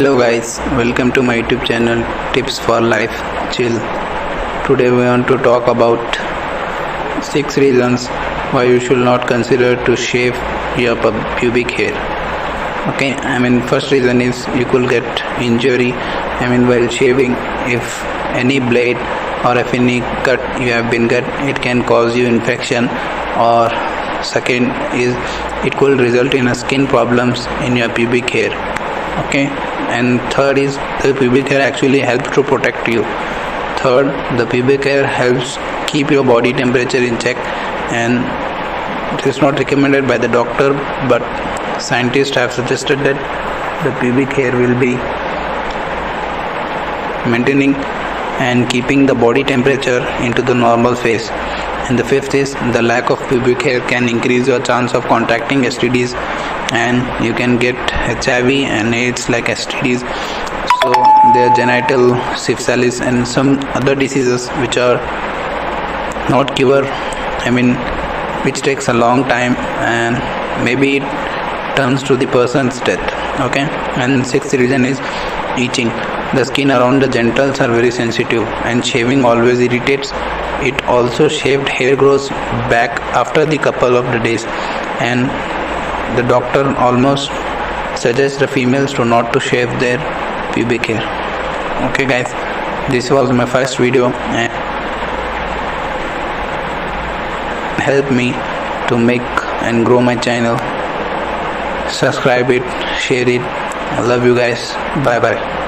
Hello guys, welcome to my YouTube channel Tips for Life Chill. Today we want to talk about 6 reasons why you should not consider to shave your pubic hair. Okay, first reason is you could get injury. While shaving, if any blade or if any cut you have been cut, it can cause you infection. Or second is it could result in a skin problems in your pubic hair. Okay, and third is the pubic hair actually helps to protect you. Third, the pubic hair helps keep your body temperature in check, and it is not recommended by the doctor, but scientists have suggested that the pubic hair will be maintaining and keeping the body temperature into the normal phase. And the fifth is the lack of pubic hair can increase your chance of contracting STDs, and you can get HIV and AIDS like STDs. So there are genital syphilis and some other diseases which are not cured, which takes a long time, and maybe it turns to the person's death. Okay, and sixth reason is itching. The skin around the genitals are very sensitive, and shaving always irritates. It also shaved hair grows back after the couple of the days, and the doctor almost suggests the females to not to shave their pubic hair. Okay guys, this was my first video, and help me to make and grow my channel. Subscribe it, share it. I love you guys. Bye bye.